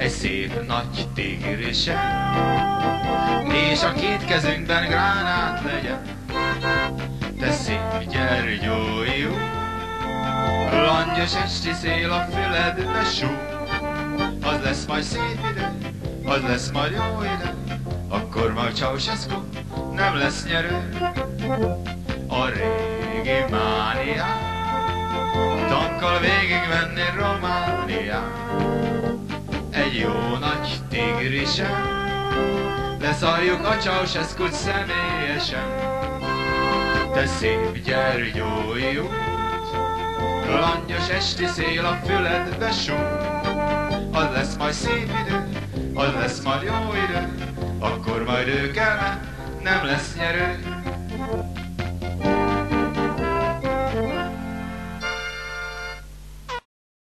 egy szép nagy tigrise, és a két kezünkben gránát legyen. Te szép Gyergyói út, langyos esti szél a füledbe súg. Az lesz majd szép idő, az lesz majd jó idő, akkor majd Ceausescu nem lesz nyerő. A régi mániák, tankkal végigmenni Románián, egy jó nagy tigrisen, leszarjuk a Ceausescut személyesen. Te szép Gyergyói út, langyos esti szél a füledbe súg. Az lesz majd szép idő, az lesz majd jó idő, akkor majd ők elmen, nem lesz nyerő.